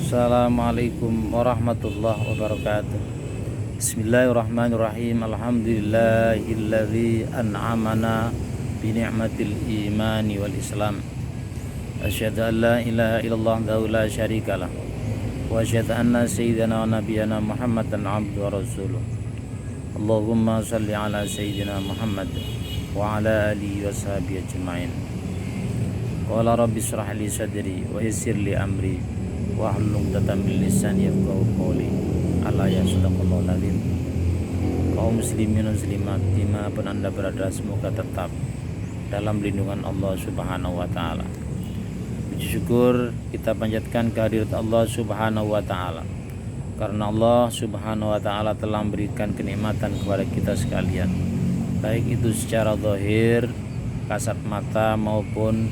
Assalamualaikum warahmatullahi wabarakatuh. Bismillahirrahmanirrahim. Alhamdulillahilladzi an'amana bi ni'matil imani wal islam. Asyhadu an la ilaha illallah wahdahu la syarikalah. Wa asyhadu anna sayyidana wa nabiyyana Muhammadan abduhu wa rasuluh. Allahumma shalli ala sayyidina Muhammad wa ala alihi wa sahbihi ajma'in. Qala rabbi shrah li sadri wa yassir li amri wahlul 'uqdatam min lisani yafqahu qawli. Ala ya sadaqallahu alazim. Kaum muslimin dan muslimat dimanapun anda berada, semoga tetap dalam lindungan Allah subhanahu wa ta'ala. Puji syukur kita panjatkan kehadirat Allah subhanahu wa ta'ala, karena Allah subhanahu wa ta'ala telah memberikan kenikmatan kepada kita sekalian, baik itu secara zahir, kasat mata, maupun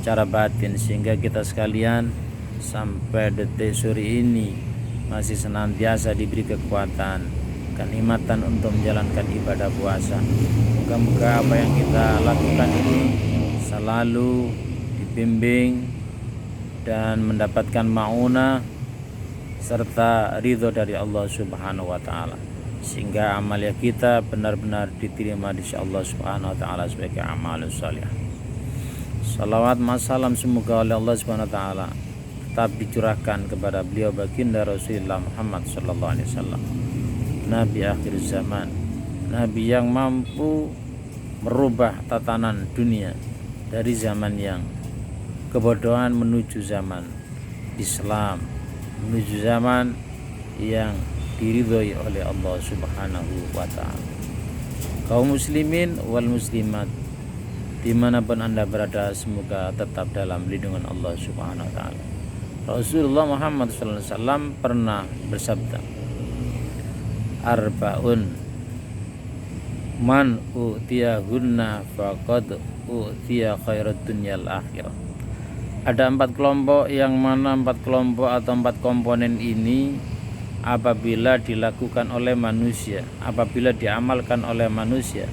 cara batin, sehingga kita sekalian sampai detik sore ini masih senantiasa diberi kekuatan, kenikmatan untuk menjalankan ibadah puasa. Moga-moga apa yang kita lakukan ini selalu dibimbing dan mendapatkan ma'unah serta ridho dari Allah subhanahu wa ta'ala, sehingga amalia kita benar-benar diterima di sisi Allah subhanahu wa ta'ala sebagai amal salih. Salawat masalam semoga oleh Allah subhanahu wa ta'ala tetap dicurahkan kepada beliau baginda Rasulullah Muhammad sallallahu alaihi wasallam, Nabi akhir zaman, Nabi yang mampu merubah tatanan dunia dari zaman yang kebodohan menuju zaman Islam, menuju zaman yang diridhoi oleh Allah subhanahu wa ta'ala. Kaum muslimin wal muslimat dimanapun anda berada, semoga tetap dalam lindungan Allah subhanahu wa ta'ala. Rasulullah Muhammad SAW pernah bersabda, arba'un man u'tiyahunna faqad u'tiya khairat dunyal akhirah. Ada 4 kelompok, yang mana 4 kelompok atau 4 komponen ini apabila dilakukan oleh manusia, apabila diamalkan oleh manusia,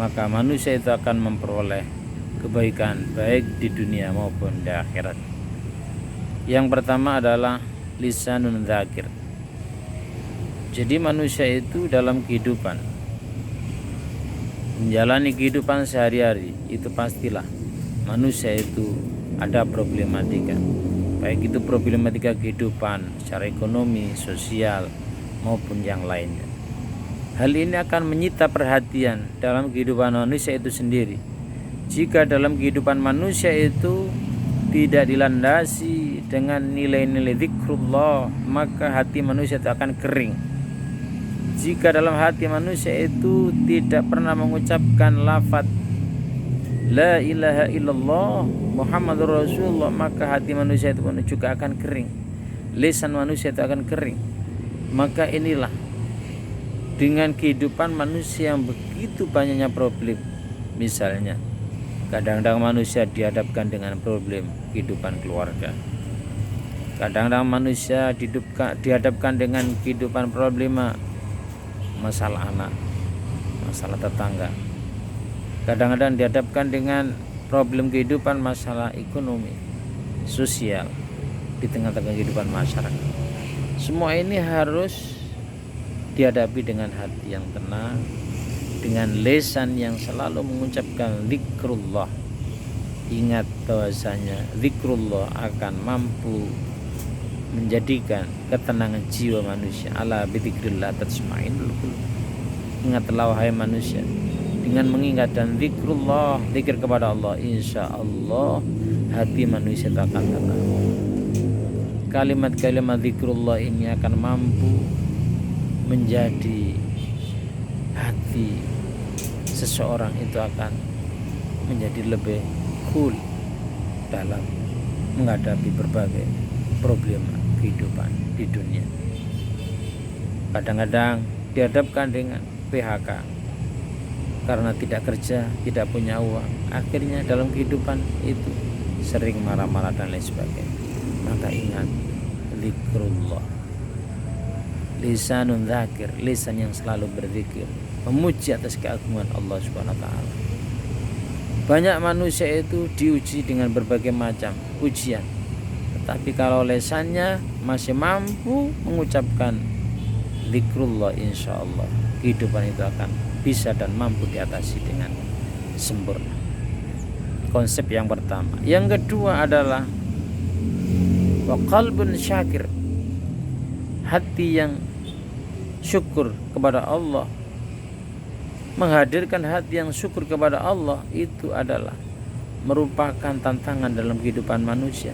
maka manusia itu akan memperoleh kebaikan baik di dunia maupun di akhirat. Yang pertama adalah lisanun dzakir. Jadi manusia itu dalam kehidupan, menjalani kehidupan sehari-hari, itu pastilah manusia itu ada problematika, baik itu problematika kehidupan secara ekonomi, sosial, maupun yang lainnya. Hal ini akan menyita perhatian dalam kehidupan manusia itu sendiri. Jika dalam kehidupan manusia itu tidak dilandasi dengan nilai-nilai zikrullah, maka hati manusia itu akan kering. Jika dalam hati manusia itu tidak pernah mengucapkan lafaz la ilaha illallah Muhammadur Rasulullah, maka hati manusia itu pun juga akan kering, lisan manusia itu akan kering. Maka inilah dengan kehidupan manusia yang begitu banyaknya problem. Misalnya kadang-kadang manusia dihadapkan dengan problem kehidupan keluarga, kadang-kadang manusia dihadapkan dengan kehidupan problema masalah anak, masalah tetangga, kadang-kadang dihadapkan dengan problem kehidupan masalah ekonomi, sosial di tengah-tengah kehidupan masyarakat. Semua ini harus dihadapi dengan hati yang tenang, dengan lisan yang selalu mengucapkan zikrullah. Ingat bahwasanya zikrullah akan mampu menjadikan ketenangan jiwa manusia. Ala bidzikrillah tatma'innul qulub. Ingatlah wahai manusia, dengan mengingat dan zikrullah, zikir kepada Allah, insya Allah hati manusia akan tenang. Kalimat-kalimat zikrullah ini akan mampu menjadi hati seseorang itu akan menjadi lebih cool dalam menghadapi berbagai problema kehidupan di dunia. Kadang-kadang dihadapkan dengan PHK karena tidak kerja, tidak punya uang, akhirnya dalam kehidupan itu sering marah-marah dan lain sebagainya. Maka ingat zikrullah, lisanun dzakir, lisan yang selalu berzikir, memuji atas keagungan Allah Subhanahu wa taala. Banyak manusia itu diuji dengan berbagai macam ujian, Tapi kalau lesannya masih mampu mengucapkan zikrullah, insya Allah kehidupan itu akan bisa dan mampu diatasi dengan sempurna. Konsep yang pertama. Yang kedua adalah wa qalbun syakir, hati yang syukur kepada Allah. Menghadirkan hati yang syukur kepada Allah itu adalah merupakan tantangan dalam kehidupan manusia.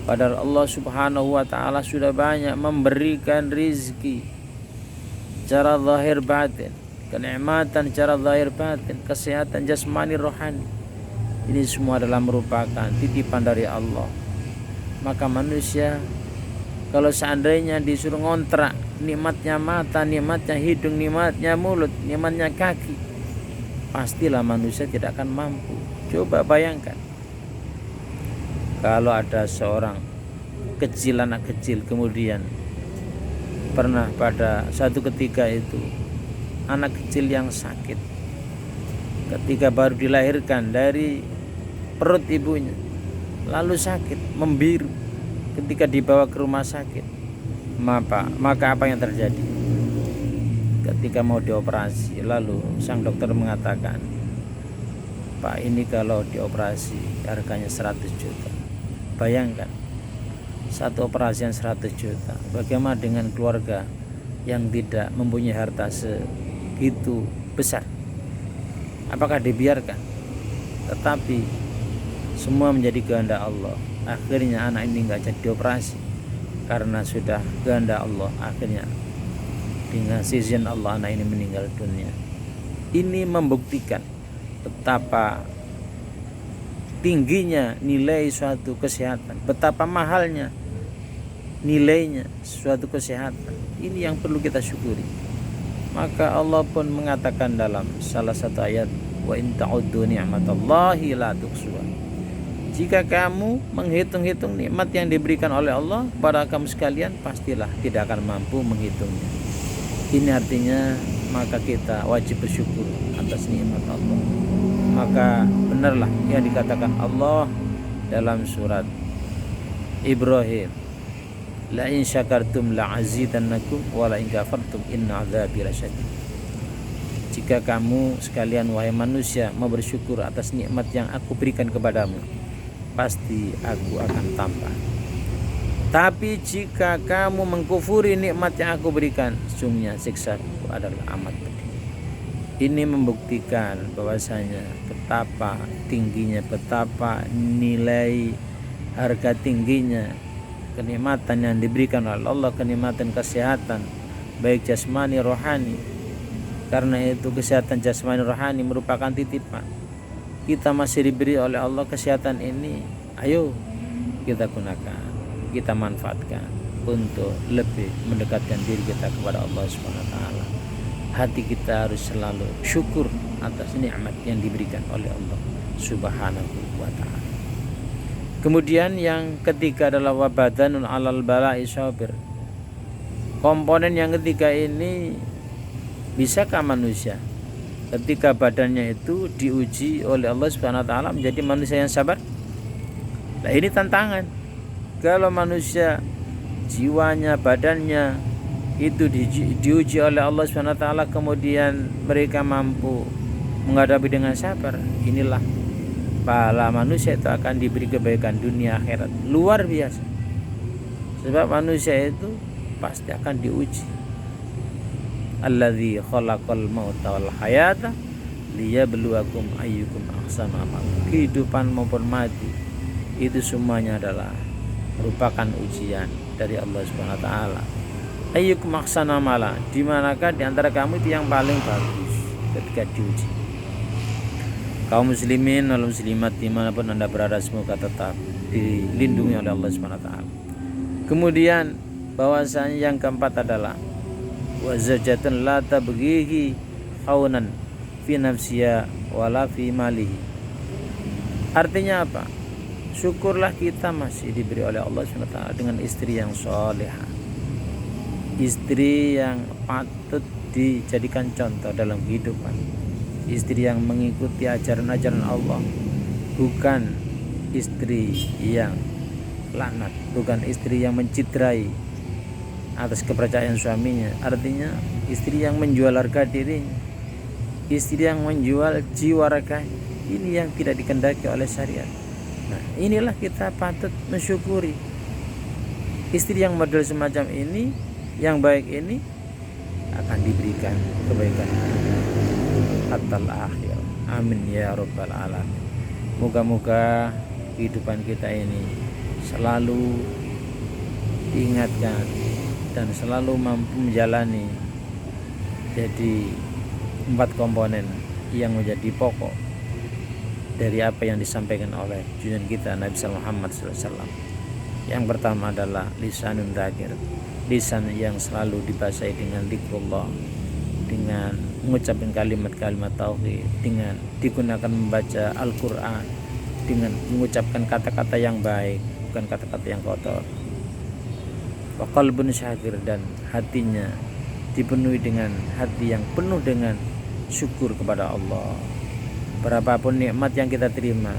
Padahal Allah Subhanahu wa ta'ala sudah banyak memberikan rizki secara zahir batin, kenikmatan secara zahir batin, kesehatan jasmani rohani. Ini semua adalah merupakan titipan dari Allah. Maka manusia kalau seandainya disuruh ngontrak nikmatnya mata, nikmatnya hidung, nikmatnya mulut, nikmatnya kaki, pastilah manusia tidak akan mampu. Coba bayangkan kalau ada seorang kecil, anak kecil, kemudian pernah pada satu ketika itu anak kecil yang sakit ketika baru dilahirkan dari perut ibunya, lalu sakit, membiru. Ketika dibawa ke rumah sakit, maka apa yang terjadi? Ketika mau dioperasi, lalu sang dokter mengatakan, Pak, ini kalau dioperasi harganya 100 juta. Bayangkan, satu operasi yang 100 juta. Bagaimana dengan keluarga yang tidak mempunyai harta segitu besar? Apakah dibiarkan? Tetapi semua menjadi kehendak Allah. Akhirnya anak ini nggak jadi dioperasi karena sudah kehendak Allah. Akhirnya dengan izin Allah anak ini meninggal dunia. Ini membuktikan betapa tingginya nilai suatu kesehatan, betapa mahalnya nilainya suatu kesehatan. Ini yang perlu kita syukuri. Maka Allah pun mengatakan dalam salah satu ayat, wa in ta'uddu ni'matallahi la tuhsuha. Jika kamu menghitung-hitung nikmat yang diberikan oleh Allah kepada kamu sekalian, pastilah tidak akan mampu menghitungnya. Ini artinya maka kita wajib bersyukur atas nikmat Allah. Maka benarlah yang dikatakan Allah dalam surat Ibrahim, la in syakartum la azidannakum wa la in kafartum inna adzabi lasyadid. Jika kamu sekalian wahai manusia mau bersyukur atas nikmat yang aku berikan kepadamu, pasti aku akan tambah. Tapi jika kamu mengkufuri nikmat yang aku berikan, sungguhnya siksaku adalah amat pedih. Ini membuktikan bahwasanya betapa tingginya, betapa nilai harga tingginya kenikmatan yang diberikan oleh Allah, kenikmatan kesehatan baik jasmani rohani. Karena itu kesehatan jasmani rohani merupakan titipan. Kita masih diberi oleh Allah kesehatan ini, ayo kita gunakan, kita manfaatkan untuk lebih mendekatkan diri kita kepada Allah Subhanahu wa taala. Hati kita harus selalu syukur atas nikmat yang diberikan oleh Allah Subhanahu wa taala. Kemudian yang ketiga adalah wabadanun alal bala'i sabir. Komponen yang ketiga ini, bisakah manusia ketika badannya itu diuji oleh Allah Subhanahu wa taala menjadi manusia yang sabar? Nah, ini tantangan. Kalau manusia jiwanya, badannya itu diuji oleh Allah Subhanahu wa taala, kemudian mereka mampu menghadapi dengan sabar, inilah pahala manusia itu akan diberi kebaikan dunia akhirat luar biasa. Sebab manusia itu pasti akan diuji. Alladzi khalaqal mauta wal hayata liyabluwakum ayyukum ahsanu amala. Kehidupan maupun mati itu semuanya adalah merupakan ujian dari Allah Subhanahu wa taala. Ayyukum ahsanu amala, di manakah di antara kamu itu yang paling bagus ketika diuji. Kaum muslimin wal muslimat dimanapun Anda berada, semoga tetap dilindungi oleh Allah Subhanahu wa taala. Kemudian bahwasanya yang keempat adalah wa zawjatun la tabghihi khaunan fi nafsiha wala fi malihi. Artinya apa? Syukurlah kita masih diberi oleh Allah SWT dengan istri yang solehah, istri yang patut dijadikan contoh dalam kehidupan, istri yang mengikuti ajaran-ajaran Allah, bukan istri yang laknat, bukan istri yang mencitrai atas kepercayaan suaminya. Artinya istri yang menjual harga dirinya, istri yang menjual jiwa raga, ini yang tidak dikehendaki oleh syariat. Nah, inilah kita patut mensyukuri istri yang model semacam ini, yang baik ini akan diberikan kebaikan hatta akhir. Amin ya rabbal alamin. Moga-moga kehidupan kita ini selalu diingatkan dan selalu mampu menjalani jadi 4 komponen yang menjadi pokok dari apa yang disampaikan oleh junjungan kita Nabi Muhammad SAW. Yang pertama adalah lisanun dzakir, lisan yang selalu dibasahi dengan zikrullah, dengan mengucapkan kalimat-kalimat tauhid, dengan digunakan membaca Al-Quran, dengan mengucapkan kata-kata yang baik, bukan kata-kata yang kotor. Wa qalbun syakir, dan hatinya dipenuhi dengan hati yang penuh dengan syukur kepada Allah. Berapapun nikmat yang kita terima,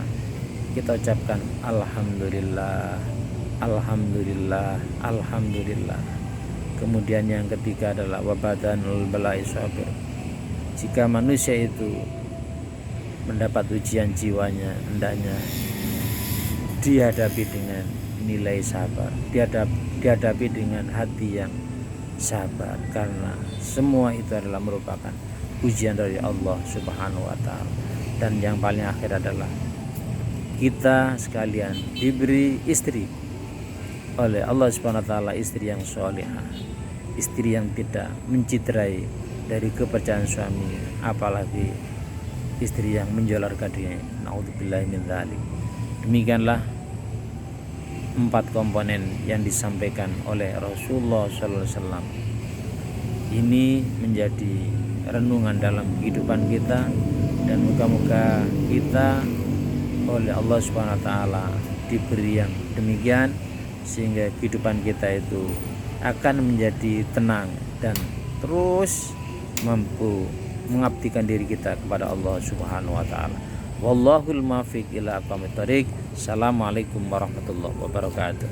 kita ucapkan alhamdulillah, alhamdulillah, alhamdulillah. Kemudian yang ketiga adalah wabadanul bala'i sabir. Jika manusia itu mendapat ujian jiwanya, hendaknya dihadapi dengan nilai sabar, dihadapi dengan hati yang sabar, karena semua itu adalah merupakan ujian dari Allah Subhanahu wa ta'ala. Dan yang paling akhir adalah kita sekalian diberi istri oleh Allah Subhanahu wa ta'ala, istri yang sholihah, istri yang tidak mencitrai dari kepercayaan suami, apalagi istri yang menjual harga diri. Naudzubillahi min dzalik. Demikianlah 4 komponen yang disampaikan oleh Rasulullah SAW. Ini menjadi renungan dalam kehidupan kita, dan moga-moga kita oleh Allah Subhanahu wa ta'ala diberi yang demikian, sehingga kehidupan kita itu akan menjadi tenang dan terus mampu mengabdikan diri kita kepada Allah Subhanahu wa ta'ala. Wallahul muwaffiq ila aqwamit thoriq. Assalamualaikum warahmatullahi wabarakatuh.